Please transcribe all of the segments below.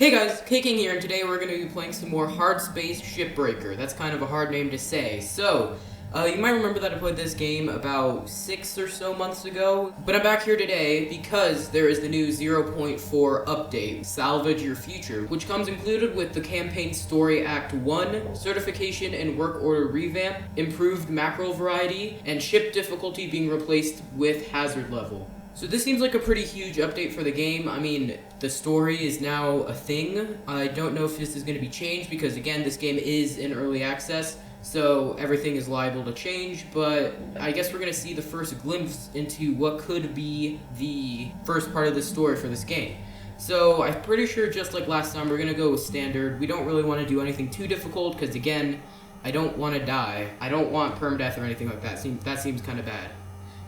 Hey guys, Kaking here, and today we're going to be playing some more Hardspace Shipbreaker. That's kind of a hard name to say. So, you might remember that I played this game about 6 or so months ago, but I'm back here today because there is the new 0.4 update, Salvage Your Future, which comes included with the Campaign Story Act 1, Certification and Work Order Revamp, Improved Macro Variety, and Ship Difficulty being replaced with Hazard Level. So this seems like a pretty huge update for the game. I mean, the story is now a thing. I don't know if this is going to be changed because, again, this game is in early access, so everything is liable to change, but I guess we're going to see the first glimpse into what could be the first part of the story for this game. So I'm pretty sure, just like last time, we're going to go with standard. We don't really want to do anything too difficult because, again, I don't want to die. I don't want permadeath or anything like that. That seems kind of bad.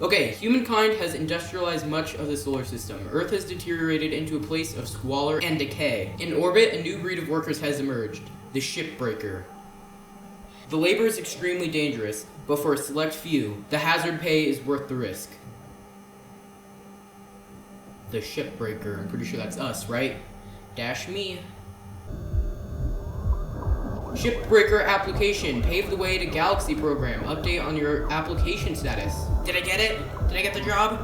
Okay, humankind has industrialized much of the solar system. Earth has deteriorated into a place of squalor and decay. In orbit, a new breed of workers has emerged, the Shipbreaker. The labor is extremely dangerous, but for a select few, the hazard pay is worth the risk. The Shipbreaker, I'm pretty sure that's us, right? Dash me. Shipbreaker application. Pave the way to Galaxy program. Update on your application status. Did I get it? Did I get the job?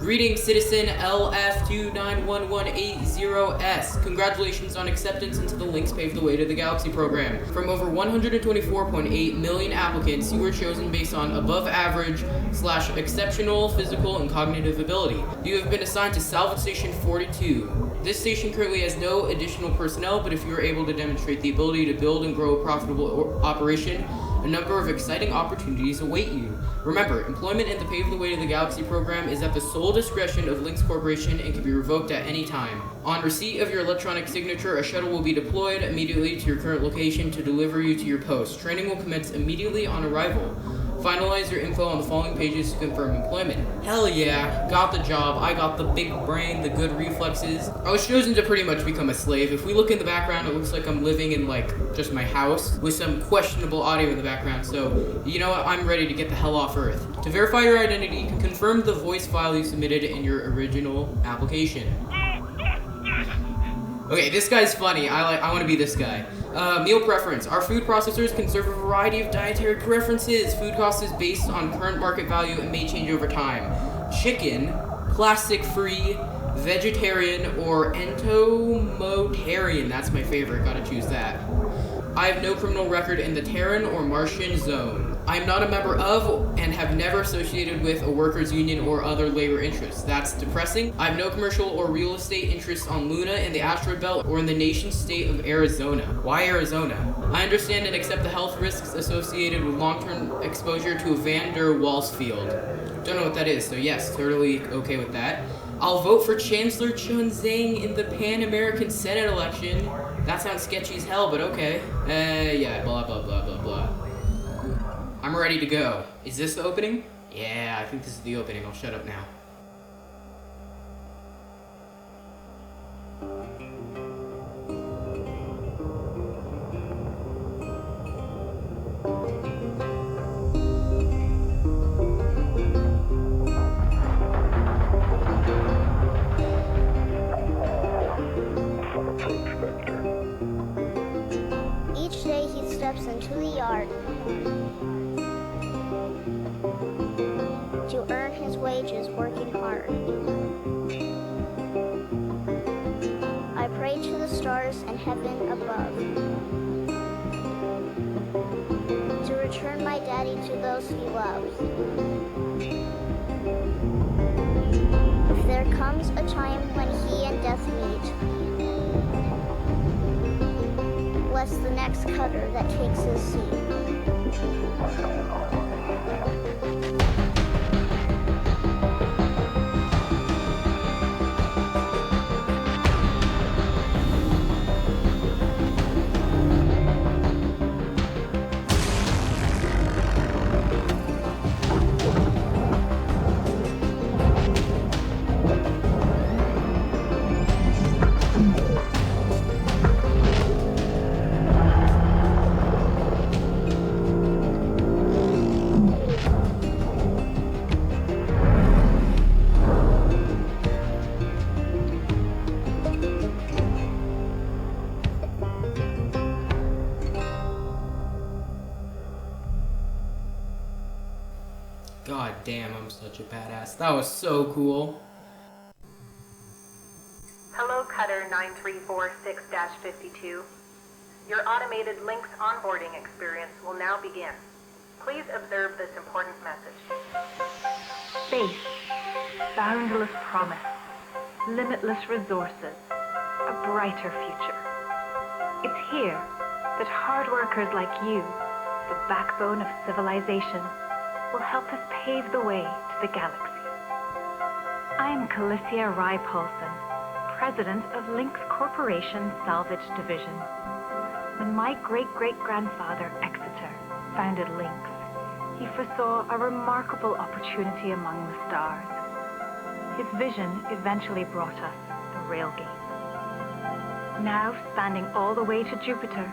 Greetings, citizen LF291180S. Congratulations on acceptance into the links Pave the way to the Galaxy program. From over 124.8 million applicants, you were chosen based on above average / exceptional physical and cognitive ability. You have been assigned to Salvage Station 42. This station currently has no additional personnel, but if you are able to demonstrate the ability to build and grow a profitable operation, a number of exciting opportunities await you. Remember, employment in the Pave the Way to the Galaxy program is at the sole discretion of Lynx Corporation and can be revoked at any time. On receipt of your electronic signature, a shuttle will be deployed immediately to your current location to deliver you to your post. Training will commence immediately on arrival. Finalize your info on the following pages to confirm employment. Hell yeah, got the job. I got the big brain, the good reflexes. I was chosen to pretty much become a slave. If we look in the background, it looks like I'm living in just my house with some questionable audio in the background. So, you know what? I'm ready to get the hell off Earth. To verify your identity, confirm the voice file you submitted in your original application. Okay, this guy's funny. I want to be this guy. Meal preference. Our food processors can serve a variety of dietary preferences. Food cost is based on current market value and may change over time. Chicken, plastic-free, vegetarian, or entomotarian. That's my favorite. Gotta choose that. I have no criminal record in the Terran or Martian zone. I am not a member of and have never associated with a workers' union or other labor interests. That's depressing. I have no commercial or real estate interests on Luna, in the asteroid belt, or in the nation state of Arizona. Why Arizona? I understand and accept the health risks associated with long-term exposure to a Van der Waals field. Don't know what that is, so yes, totally okay with that. I'll vote for Chancellor Chun Zhang in the Pan-American Senate election. That sounds sketchy as hell, but okay. Yeah, blah, blah, blah, blah, blah. I'm ready to go. Is this the opening? Yeah, I think this is the opening. I'll shut up now. Each day he steps into the yard to earn his wages working hard. I pray to the stars and heaven above to return my daddy to those he loves. If there comes a time when he and death meet, bless the next cutter that takes his seat. damn, I'm such a badass. That was so cool. Hello, Cutter 9346-52. Your automated Lynx onboarding experience will now begin. Please observe this important message. Space, boundless promise, limitless resources, a brighter future. It's here that hard workers like you, the backbone of civilization, will help us pave the way to the galaxy. I'm Calicia Rye Paulson, president of Lynx Corporation Salvage Division. When my great-great-grandfather Exeter founded Lynx, he foresaw a remarkable opportunity among the stars. His vision eventually brought us the Railgate. Now standing all the way to Jupiter,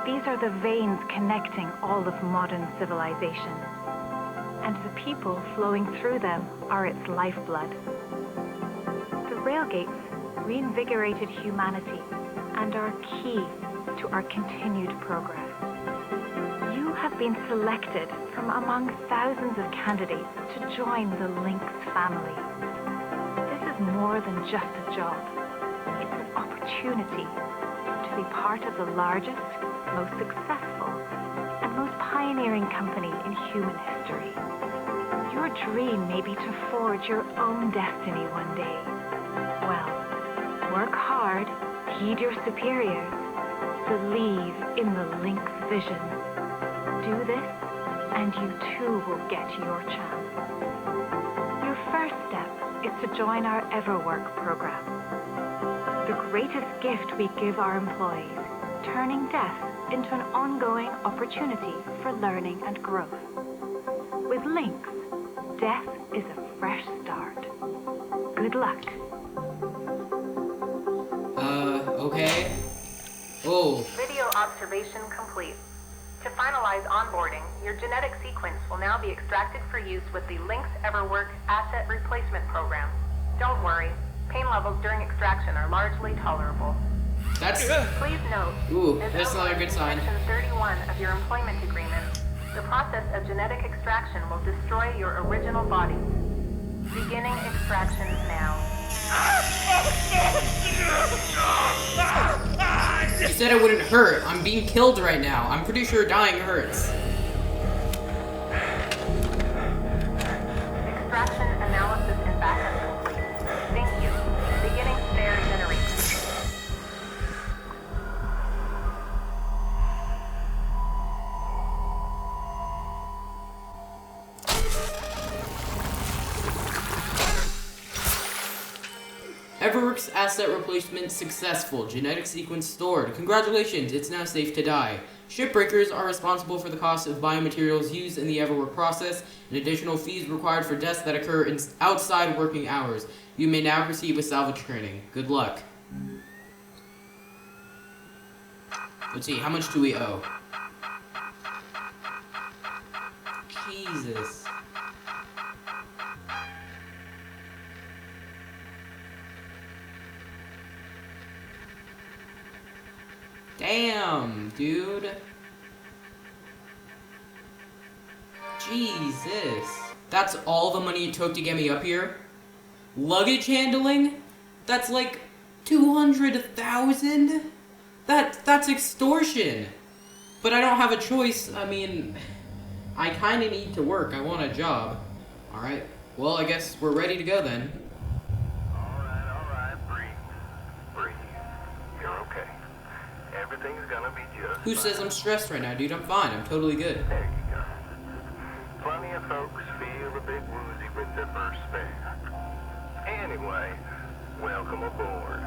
these are the veins connecting all of modern civilization, and the people flowing through them are its lifeblood. The Railgates reinvigorated humanity and are key to our continued progress. You have been selected from among thousands of candidates to join the Lynx family. This is more than just a job. It's an opportunity to be part of the largest, most successful, and most pioneering company in human history. Your dream may be to forge your own destiny one day. Well, work hard, heed your superiors, believe in the Lynx vision. Do this, and you too will get your chance. Your first step is to join our EverWork program. The greatest gift we give our employees, turning death into an ongoing opportunity for learning and growth. With Lynx, death is a fresh start. Good luck. Okay. Oh. Video observation complete. To finalize onboarding, your genetic sequence will now be extracted for use with the Lynx EverWork Asset Replacement Program. Don't worry, pain levels during extraction are largely tolerable. That's... Please note, Ooh, as that's not a good sign. Section 31 of your employment agreement, the process of genetic extraction will destroy your original body. Beginning extraction now. You said it wouldn't hurt. I'm being killed right now. I'm pretty sure dying hurts. Extraction analysis and backup complete. Thank you. Beginning spare generation. EverWorks asset replacement successful. Genetic sequence stored. Congratulations, it's now safe to die. Shipbreakers are responsible for the cost of biomaterials used in the EverWork process and additional fees required for deaths that occur outside working hours. You may now proceed with salvage training. Good luck. Let's see, how much do we owe? Jesus. Damn, dude. Jesus. That's all the money it took to get me up here? Luggage handling? That's like 200,000? That's extortion. But I don't have a choice. I mean, I kind of need to work. I want a job. All right. Well, I guess we're ready to go then. All right. Breathe. You're okay. Everything's gonna be just Who says I'm stressed right now, dude? I'm fine. I'm totally good. There you go. Plenty of folks feel a bit woozy with their first spare. Anyway, welcome aboard.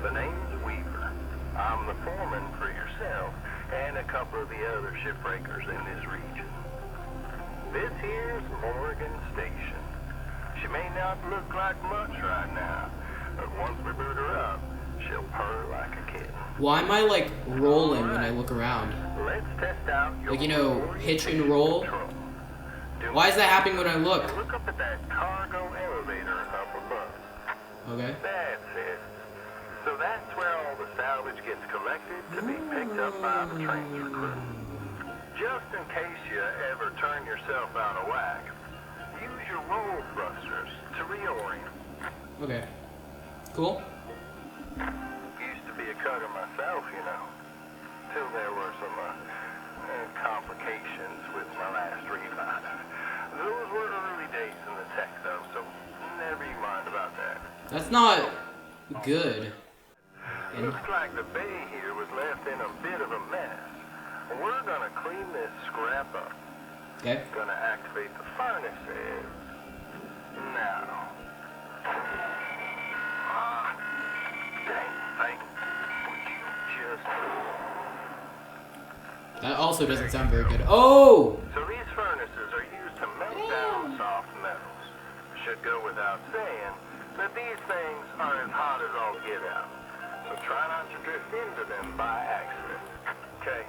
The name's Weaver. I'm the foreman for yourself and a couple of the other shipbreakers in this region. This here's Morgan Station. She may not look like much right now, but once we boot her up, she'll purr like a kitten. Why am I, like, rolling when I look around? Let's test out your Like, you know, hitch and roll? control. Why is that happening when I look? Look up at that cargo elevator up above. Okay. That's it. So that's where all the salvage gets collected to be picked up by the transfer crew. Just in case you ever turn yourself out of whack, use your roll thrusters to reorient. Okay. Cool. Used to be a cutter myself, you know. Till there were some complications with my last refi. Those were early days in the tech, though, so never you mind about that. That's not good. Looks like the bay here was left in a bit of a mess. We're gonna clean this scrap up. Okay. Gonna activate the furnaces. Now. Dang thing. Would you just... That also doesn't sound very good. Oh! So these furnaces are used to melt down soft metals. Should go without saying that these things are as hot as all get out. So try not to drift into them by accident. Okay,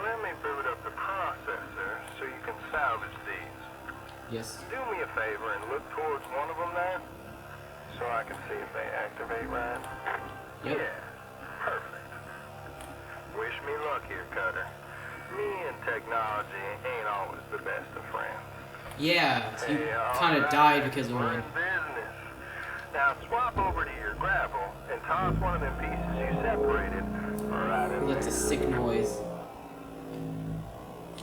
let me boot up the processor so you can salvage these. Yes. Do me a favor and look towards one of them there, so I can see if they activate right. Yep. Yeah, perfect. Wish me luck here, Cutter. Me and technology ain't always the best of friends. Yeah, you Hey, kind of alright, died because of we're one. in business. Now swap over to your gravel and toss one of them pieces you separated right in That's a there. sick noise.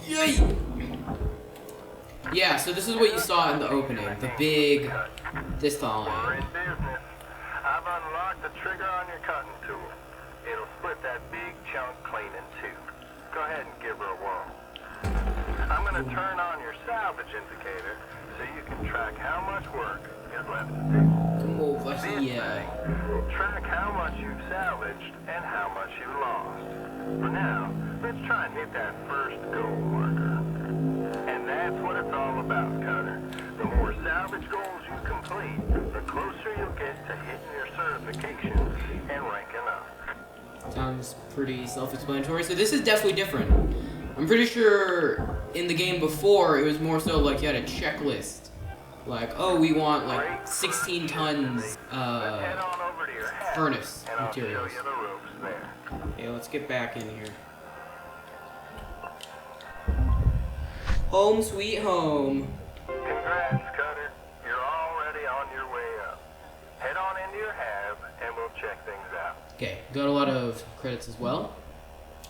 Yay! Yeah, so this is what you saw in the opening. The big... this We're thing. in business. I've unlocked the trigger on your cutting tool. It'll split that big chunk clean in two. Go ahead and give her a whirl. I'm gonna turn on your salvage indicator so you can track how much work is left to do. Come over This here. thing will track how much you've salvaged and how much you've lost. For now, let's try and hit that first goal marker. And that's what it's all about, Cutter. The more salvage goals you complete, the closer you'll get to hitting your certification and ranking up. Sounds pretty self-explanatory. So this is definitely different. I'm pretty sure in the game before, it was more so like you had a checklist. Like, oh, we want like 16 tons Head on over to your hat, furnace and I'll show materials. you the ropes there. Okay, let's get back in here. Home sweet home. Congrats, Cutter. You're already on your way up. Head on into your hab, and we'll check things out. Okay, got a lot of credits as well.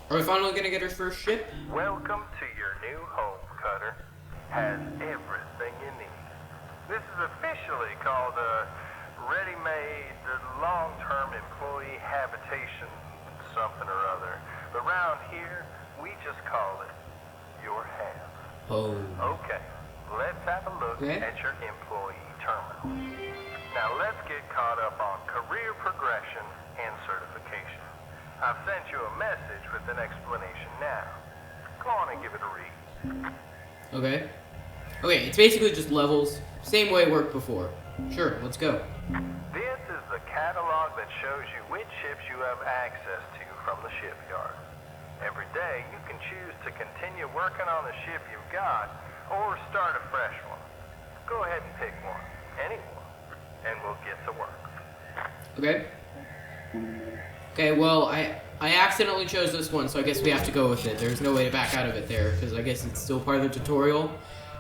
Are we finally gonna get our first ship? Welcome to your new home, Cutter. Has everything you need. This is officially called a ready-made long-term employee habitation something or other. But around here, we just call it your hab. Oh. Okay, let's have a look Okay. at your employee terminal. Now let's get caught up on career progression and certification. I've sent you a message with an explanation now. Go on and give it a read. Okay. Okay, it's basically just levels. Same way it worked before. Sure, let's go. This is the catalog that shows you which ships you have access to from the shipyard. Every day you can choose to continue working on the ship you've got or start a fresh one. Go ahead and pick one, any one, and we'll get to work. Okay. Okay, well, I accidentally chose this one, so I guess we have to go with it. There's no way to back out of it there, because I guess it's still part of the tutorial.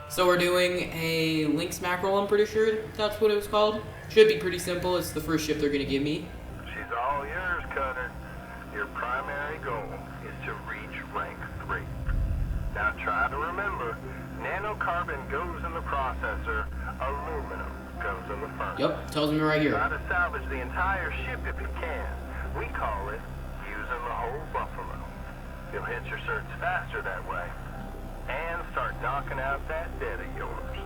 So we're doing a Lynx mackerel, I'm pretty sure that's what it was called. Should be pretty simple. It's the first ship they're going to give me. She's all yours, Cutter. Your primary goal is to reach rank 3. Now try to remember, nanocarbon goes in the processor, aluminum goes in the furnace. Yep, tells me right Try here. to salvage the entire ship if you can. We call it using the whole buffalo. You'll hit your certs faster that way. And start knocking out that debt of yours.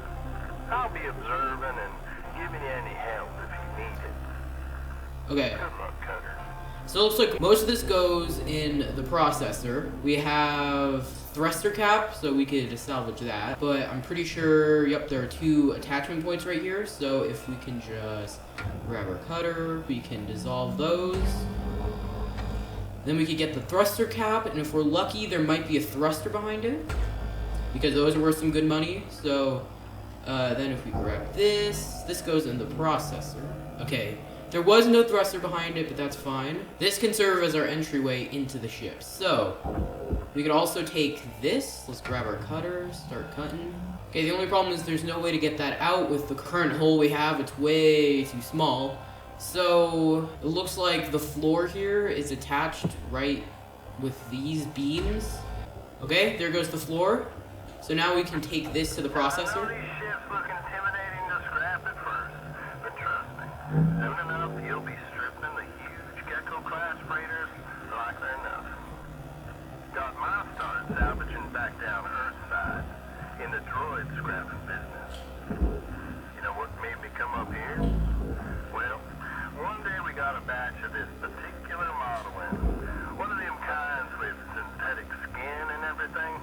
I'll be observing and giving you any help if you need it. Okay, Good luck, Cutter. so it looks like most of this goes in the processor. We have thruster cap, so we could just salvage that. But I'm pretty sure, yep, there are 2 attachment points right here. So if we can just grab our cutter, we can dissolve those. Then we could get the thruster cap, and if we're lucky, there might be a thruster behind it, because those are worth some good money. So then if we grab this goes in the processor. Okay, there was no thruster behind it, but that's fine. This can serve as our entryway into the ship. So We could also take this. Let's grab our cutter, start cutting. Okay, the only problem is there's no way to get that out with the current hole we have. It's way too small. So it looks like the floor here is attached right with these beams. Okay, there goes the floor. So now we can take this to the processor. I know these ships look intimidating to scrap at first, but trust me, soon enough you'll be stripping the huge Gecko-class freighters like they're nothing. Got my start salvaging back down Earthside in the droid scrapping business. You know what made me come up here? Well, one day we got a batch of this particular model in. One of them kinds with synthetic skin and everything.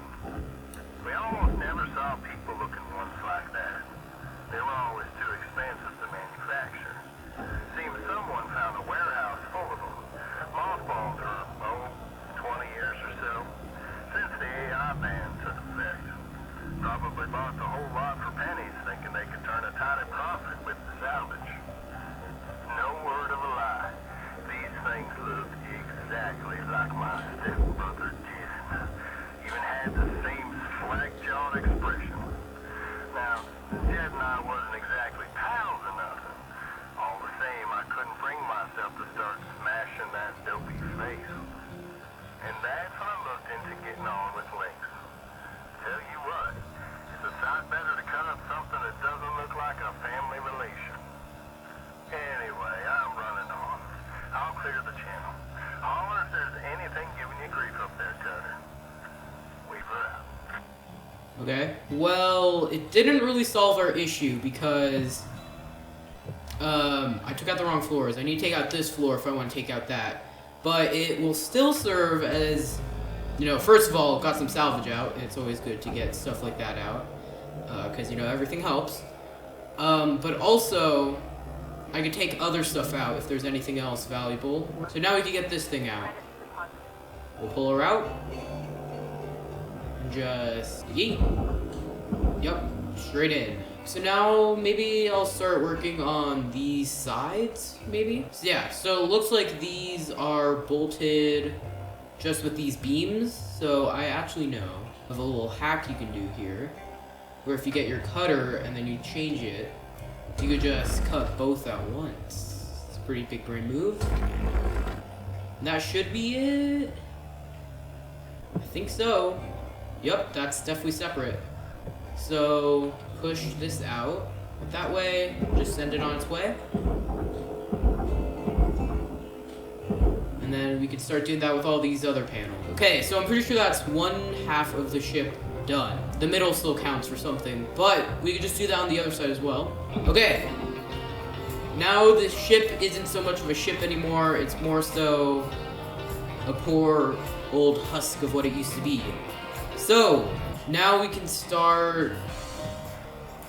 We almost never saw people looking ones like that. They were always too expensive to manufacture. Seems someone found a warehouse full of them. Mothballed for, 20 years or so. Since the AI ban took effect. Probably bought the whole lot for pennies, thinking they could turn a tidy profit with the salvage. No word of a lie. These things look exactly like my stepbrother did. Even had the same slack-jawed expression. Now, Jed and I wasn't exactly pals or nothing. All the same, I couldn't bring myself to start smashing that dopey face. And that's when I looked into getting on with links. Tell you what, it's a sight better to cut up something that doesn't look like a family relation. Anyway, I'm running on. I'll clear the channel. Holler if there's anything giving you grief up there, Cutter. Weaver out. Okay. Well, it didn't really solve our issue because I took out the wrong floors. I need to take out this floor if I want to take out that. But it will still serve as, first of all, got some salvage out. It's always good to get stuff like that out because, everything helps. But also, I could take other stuff out if there's anything else valuable. So now we can get this thing out. We'll pull her out. Just yeet. Yep, straight in. So now maybe I'll start working on these sides, maybe? So yeah, so it looks like these are bolted just with these beams. So I actually know of a little hack you can do here, where if you get your cutter and then you change it, you could just cut both at once. It's a pretty big brain move. And that should be it. I think so. Yep, that's definitely separate. So push this out. That way, just send it on its way. And then we could start doing that with all these other panels. Okay, so I'm pretty sure that's one half of the ship done. The middle still counts for something, but we could just do that on the other side as well. Okay. Now the ship isn't so much of a ship anymore. It's more so a poor old husk of what it used to be. So now we can start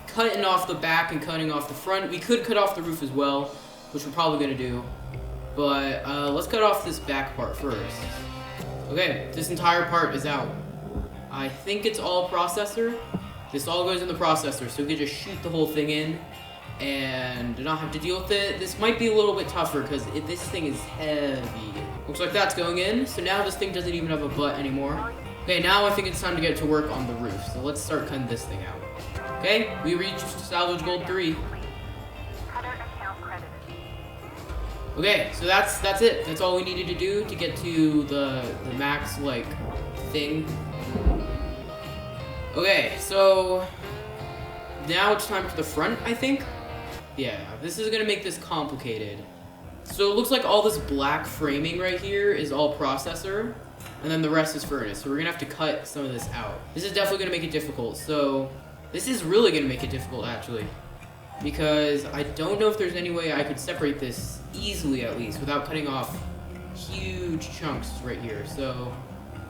cutting off the back and cutting off the front. We could cut off the roof as well, which we're probably gonna do. But let's cut off this back part first. Okay, this entire part is out. I think it's all processor. This all goes in the processor, so we can just shoot the whole thing in and not have to deal with it. This might be a little bit tougher because this thing is heavy. Looks like that's going in, so now this thing doesn't even have a butt anymore. Okay, now I think it's time to get to work on the roof, so let's start cutting this thing out. Okay, we reached salvage gold 3. Cutter account credited. Okay, so that's it. That's all we needed to do to get to the max, thing. Okay, so now it's time for the front, I think. Yeah, this is gonna make this complicated. So it looks like all this black framing right here is all processor, and then the rest is furnace. So we're gonna have to cut some of this out. This is definitely gonna make it difficult. So this is really gonna make it difficult, actually, because I don't know if there's any way I could separate this easily, at least, without cutting off huge chunks right here. So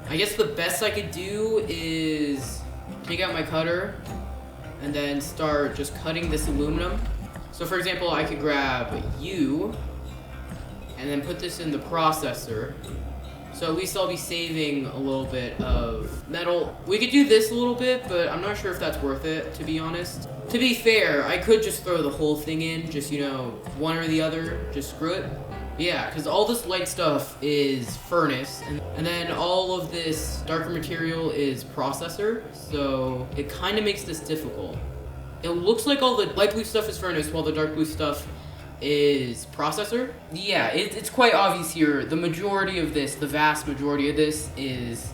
I guess the best I could do is take out my cutter and then start just cutting this aluminum. So for example, I could grab you and then put this in the processor. So at least I'll be saving a little bit of metal. We could do this a little bit, but I'm not sure if that's worth it, to be honest. To be fair, I could just throw the whole thing in, just, one or the other, just screw it. Yeah, because all this light stuff is furnace, and then all of this darker material is processor, so it kind of makes this difficult. It looks like all the light blue stuff is furnace, while the dark blue stuff is processor. Yeah, it's quite obvious here. The majority of this, the vast majority of this, is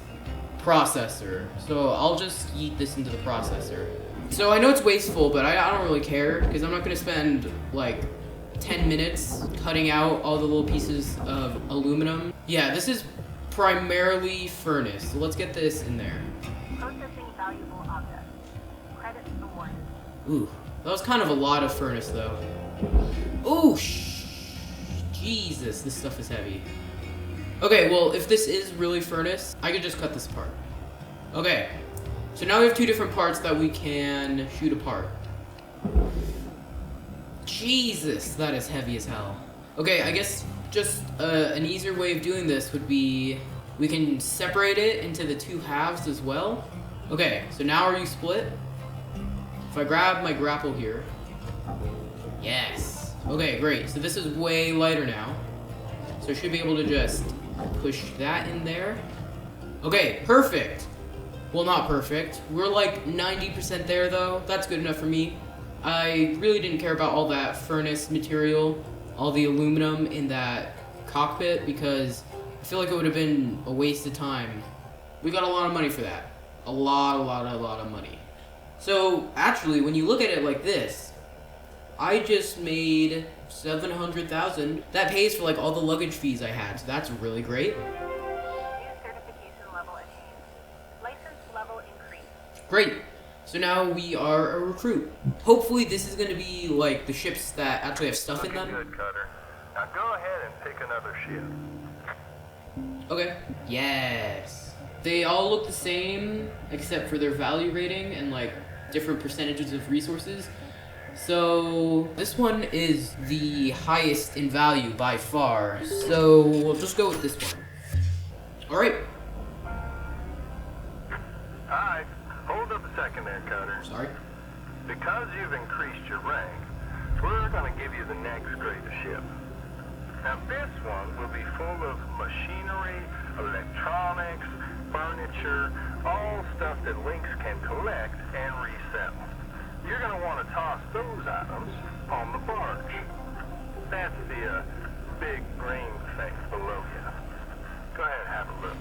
processor. So I'll just yeet this into the processor. So I know it's wasteful, but I don't really care, because I'm not going to spend, like, 10 minutes cutting out all the little pieces of aluminum. Yeah, this is primarily furnace, so let's get this in there. Processing valuable objects. Credits awarded. Ooh, that was kind of a lot of furnace, though. Ooh, Jesus, this stuff is heavy. Okay, well, if this is really furnace, I could just cut this apart. Okay, so now we have two different parts that we can shoot apart. Jesus, that is heavy as hell. Okay, I guess just an easier way of doing this would be we can separate it into the two halves as well. Okay, so now are you split? If I grab my grapple here. Yes. Okay, great. So this is way lighter now. So I should be able to just push that in there. Okay, perfect. Well, not perfect. We're like 90% there, though. That's good enough for me. I really didn't care about all that furnace material, all the aluminum in that cockpit, because I feel like it would have been a waste of time. We got a lot of money for that. A lot of money. So, actually, when you look at it like this, I just made $700,000. That pays for, like, all the luggage fees I had, so that's really great. New certification level attained. License level increased. Great. So now we are a recruit. Hopefully this is going to be like the ships that actually have stuff in them. Good, Cutter. Now go ahead and pick another ship. Okay. Yes. They all look the same except for their value rating and like different percentages of resources. So this one is the highest in value by far. So we'll just go with this one. All right. Alright, hold up a second there, Cutter. Sorry. Because you've increased your rank, we're going to give you the next greatest ship. Now this one will be full of machinery, electronics, furniture, all stuff that Lynx can collect and resell. You're going to want to toss those items on the barge. That's the big green thing below you. Go ahead and have a look.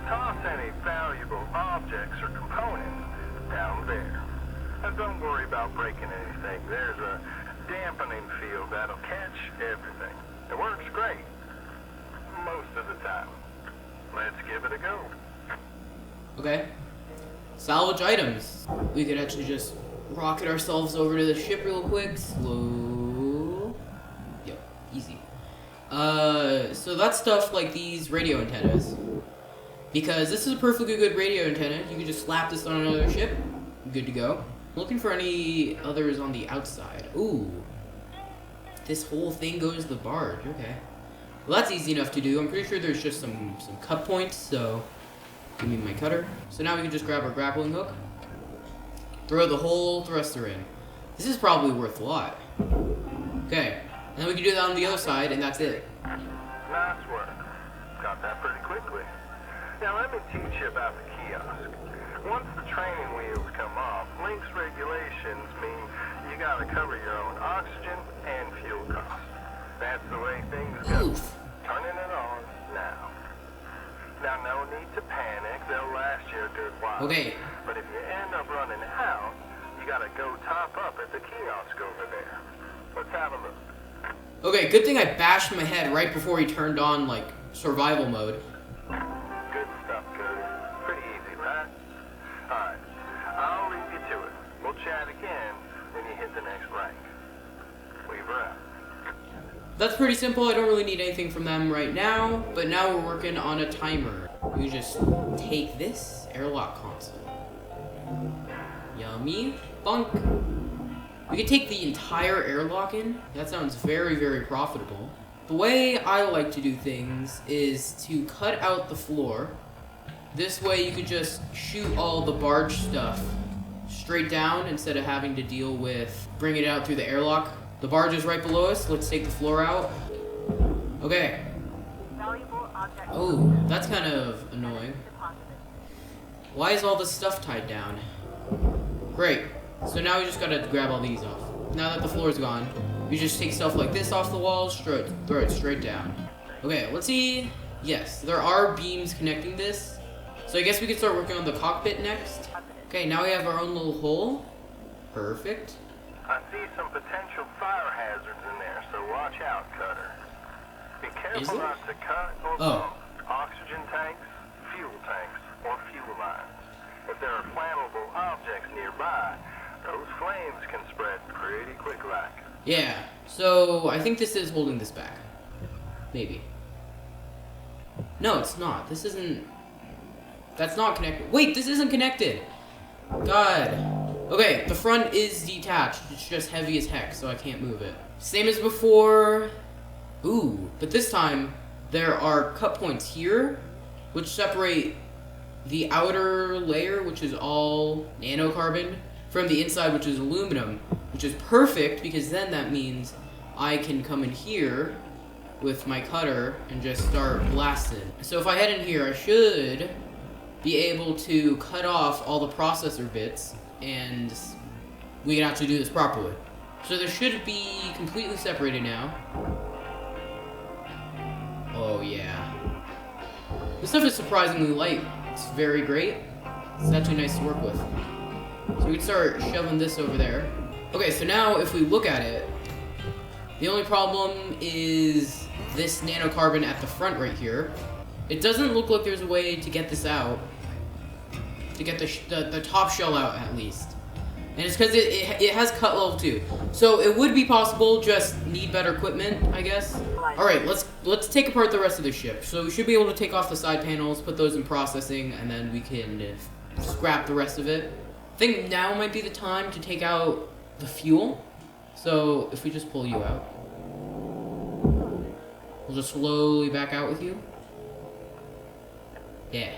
Toss any valuable objects or components down there. And don't worry about breaking anything. There's a dampening field that'll catch everything. It works great. Most of the time. Let's give it a go. Okay. Salvage items. We could actually just rocket ourselves over to the ship real quick. Slow. Yep, easy. So that's stuff like these radio antennas. Because this is a perfectly good radio antenna. You can just slap this on another ship. Good to go. Looking for any others on the outside. Ooh. This whole thing goes to the barge. Okay. Well, that's easy enough to do. I'm pretty sure there's just some cut points, so give me my cutter. So now we can just grab our grappling hook. Throw the whole thruster in. This is probably worth a lot. Okay. And then we can do that on the other side, and that's it. Nice work. Got that pretty quickly. Now let me teach you about the kiosk. Once the training wheels come off, Lynx regulations mean you gotta cover your own oxygen and fuel costs. That's the way things go. Oof. Turning it on now. Now no need to panic, they'll last you a good while. Okay. But if you end up running out, you gotta go top up at the kiosk over there. Let's have a look. Okay, good thing I bashed my head right before he turned on, like, survival mode. Good stuff, Cody. Pretty easy, right? Alright, I'll leave you to it. We'll chat again when you hit the next rank. Weaver out. That's pretty simple. I don't really need anything from them right now, but now we're working on a timer. We just take this airlock console. Yummy. Bunk. We could take the entire airlock in. That sounds very, very profitable. The way I like to do things is to cut out the floor. This way you could just shoot all the barge stuff straight down instead of having to deal with bringing it out through the airlock The barge is right below us. Let's take the floor out. Okay. Valuable object Oh, that's kind of annoying. deposited. Why is all this stuff tied down? Great. So now we just gotta grab all these off. Now that the floor is gone, we just take stuff like this off the walls, throw it straight down. Okay, let's see. Yes, there are beams connecting this. So I guess we could start working on the cockpit next. Okay, now we have our own little hole. Perfect. I see some potential fire hazards in there, so watch out, Cutter. Be careful there? not to cut or Oh. bump oxygen tanks, fuel tanks, or fuel lines. If there are flammable objects nearby, those flames can spread pretty quick like. Yeah, so I think this is holding this back. Maybe. No, it's not. This isn't... That's not connected. Wait, this isn't connected! God. Okay, the front is detached. It's just heavy as heck, so I can't move it. Same as before. Ooh, but this time, there are cut points here, which separate the outer layer, which is all nanocarbon, from the inside, which is aluminum, which is perfect, because then that means I can come in here with my cutter and just start blasting. So if I head in here, I should be able to cut off all the processor bits, and we can actually do this properly. So there should be completely separated now. Oh yeah. This stuff is surprisingly light. It's very great. It's actually nice to work with. So we can start shoving this over there. Okay, so now if we look at it, the only problem is this nanocarbon at the front right here. It doesn't look like there's a way to get this out. To get the top shell out, at least. And it's because it has cut level 2. So it would be possible, just need better equipment, I guess. Alright, let's take apart the rest of the ship. So we should be able to take off the side panels, put those in processing, and then we can scrap the rest of it. I think now might be the time to take out the fuel. So if we just pull you out. We'll just slowly back out with you. Yeah.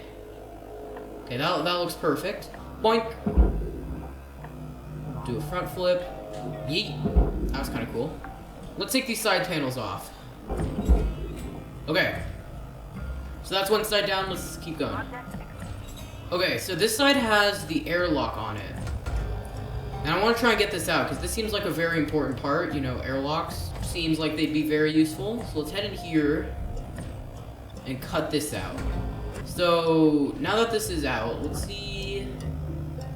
Okay, that looks perfect. Boink. Do a front flip. Yeet. That was kind of cool. Let's take these side panels off. Okay. So that's one side down. Let's keep going. Okay, so this side has the airlock on it. And I want to try and get this out, because this seems like a very important part. You know, airlocks seems like they'd be very useful. So let's head in here and cut this out. So now that this is out, let's see.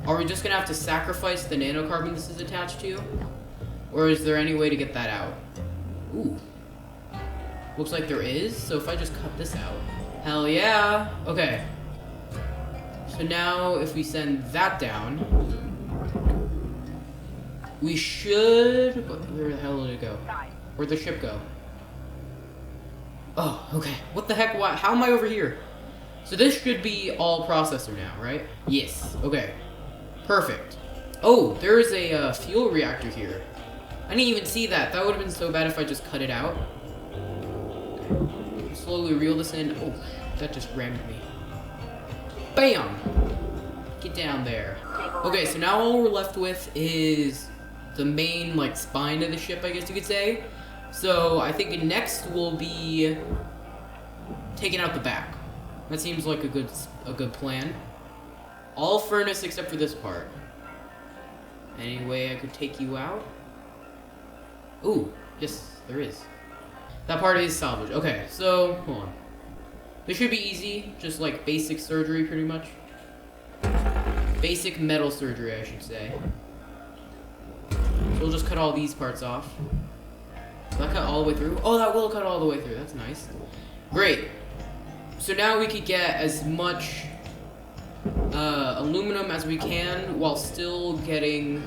Are we just gonna have to sacrifice the nanocarbon this is attached to? Or is there any way to get that out? Ooh. Looks like there is, so if I just cut this out. Hell yeah! Okay. So now if we send that down, we should... Where the hell did it go? Where'd the ship go? Oh, okay. What the heck? Why? How am I over here? So this should be all processor now, right? Yes. Okay. Perfect. Oh, there is a fuel reactor here. I didn't even see that. That would have been so bad if I just cut it out. Okay. Slowly reel this in. Oh, that just rammed me. Bam! Get down there. Okay, so now all we're left with is the main, like, spine of the ship, I guess you could say. So I think next will be taking out the back. That seems like a good plan. All furnace except for this part. Any way I could take you out? Ooh, yes, there is. That part is salvage. Okay, so hold on. This should be easy, just like basic surgery, pretty much. Basic metal surgery, I should say. So we'll just cut all these parts off. Will that cut all the way through? Oh, that will cut all the way through. That's nice. Great. So now we could get as much aluminum as we can while still getting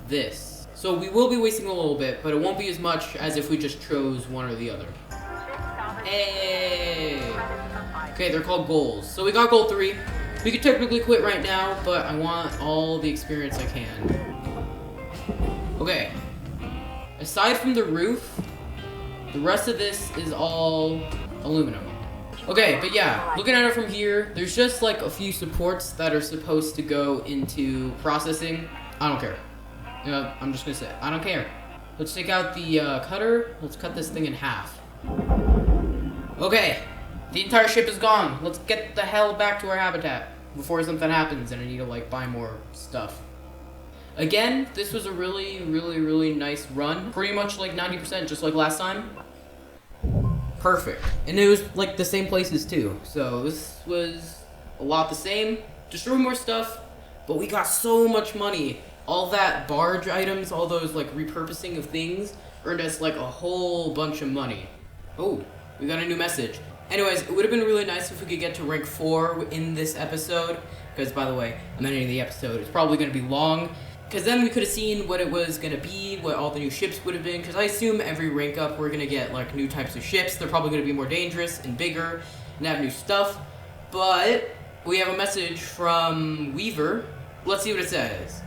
this. So we will be wasting a little bit, but it won't be as much as if we just chose one or the other. Hey! Okay, they're called goals. So we got goal 3. We could technically quit right now, but I want all the experience I can. Okay. Aside from the roof, the rest of this is all aluminum. Okay, but yeah, looking at it from here, there's just like a few supports that are supposed to go into processing. I don't care. I'm just gonna say, I don't care. Let's take out the cutter. Let's cut this thing in half. Okay, the entire ship is gone. Let's get the hell back to our habitat before something happens and I need to like buy more stuff. Again, this was a really nice run. Pretty much like 90%, just like last time. Perfect. And it was like the same places too. So this was a lot the same. Destroy more stuff, but we got so much money. All that barge items, all those like repurposing of things earned us like a whole bunch of money. Oh, we got a new message. Anyways, it would have been really nice if we could get to rank 4 in this episode. Because, by the way, I'm ending the episode. It's probably going to be long. Because then we could have seen what it was going to be, what all the new ships would have been. Because I assume every rank up, we're going to get, like, new types of ships. They're probably going to be more dangerous and bigger and have new stuff. But we have a message from Weaver. Let's see what it says.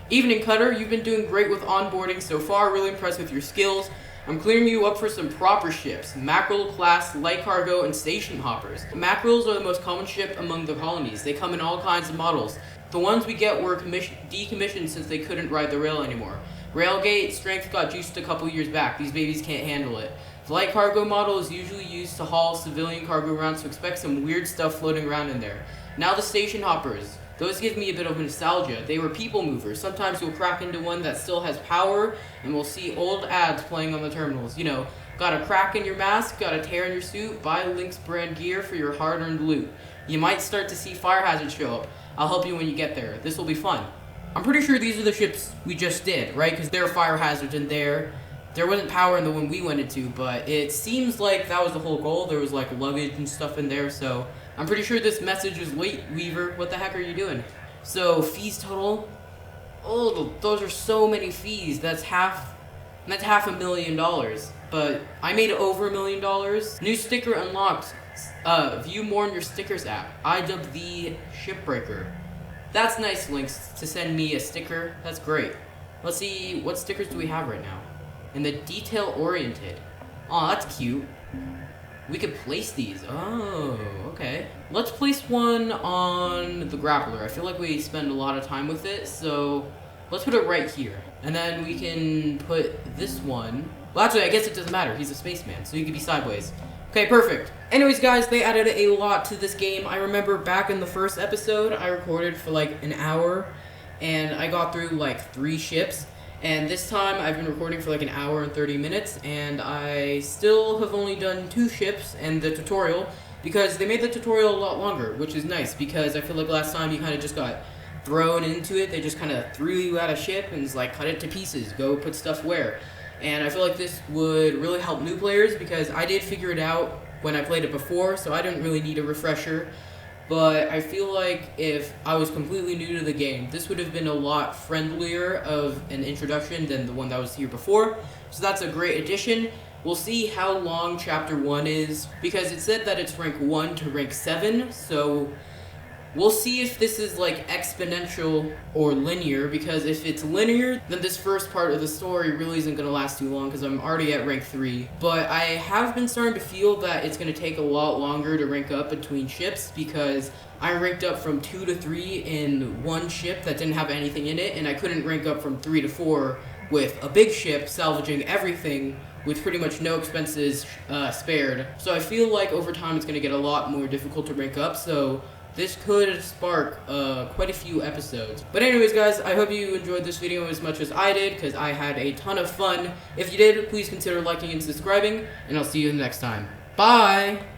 Evening, Cutter. You've been doing great with onboarding so far. Really impressed with your skills. I'm clearing you up for some proper ships, mackerel class, light cargo, and station hoppers. Mackerels are the most common ship among the colonies. They come in all kinds of models. The ones we get were decommissioned since they couldn't ride the rail anymore. Railgate strength got juiced a couple years back. These babies can't handle it. The light cargo model is usually used to haul civilian cargo around, so expect some weird stuff floating around in there. Now the station hoppers. Those give me a bit of nostalgia. They were people movers. Sometimes you'll crack into one that still has power, and we'll see old ads playing on the terminals. You know, got a crack in your mask, got a tear in your suit, buy Lynx brand gear for your hard-earned loot. You might start to see fire hazards show up. I'll help you when you get there. This will be fun. I'm pretty sure these are the ships we just did, right? Because there are fire hazards in there. There wasn't power in the one we went into, but it seems like that was the whole goal. There was like luggage and stuff in there, so I'm pretty sure this message is late, Weaver. What the heck are you doing? So, fees total. Oh, those are so many fees. That's half $500,000. But I made over $1 million. New sticker unlocked. View more in your stickers app. I dubbed the Shipbreaker. That's nice, Lynx, to send me a sticker. That's great. Let's see, what stickers do we have right now? And the detail-oriented. Oh, that's cute. We could place these. Oh, okay. Let's place one on the grappler. I feel like we spend a lot of time with it, so let's put it right here. And then we can put this one. Well, actually, I guess it doesn't matter. He's a spaceman, so he could be sideways. Okay, perfect. Anyways, guys, they added a lot to this game. I remember back in the first episode, I recorded for like an hour, and I got through like 3 ships. And this time, I've been recording for like an hour and 30 minutes, and I still have only done 2 ships and the tutorial, because they made the tutorial a lot longer, which is nice, because I feel like last time you kind of just got thrown into it. They just kind of threw you at a ship and was like, cut it to pieces, go put stuff where. And I feel like this would really help new players, because I did figure it out when I played it before, so I didn't really need a refresher. But I feel like if I was completely new to the game, this would have been a lot friendlier of an introduction than the one that was here before. So that's a great addition. We'll see how long Chapter 1 is, because it said that it's rank 1 to rank 7, so we'll see if this is like exponential or linear, because if it's linear, then this first part of the story really isn't going to last too long, because I'm already at rank 3. But I have been starting to feel that it's going to take a lot longer to rank up between ships, because I ranked up from 2 to 3 in one ship that didn't have anything in it, and I couldn't rank up from 3 to 4 with a big ship salvaging everything with pretty much no expenses spared. So I feel like over time it's going to get a lot more difficult to rank up, so this could spark quite a few episodes. But anyways, guys, I hope you enjoyed this video as much as I did, because I had a ton of fun. If you did, please consider liking and subscribing, and I'll see you next time. Bye!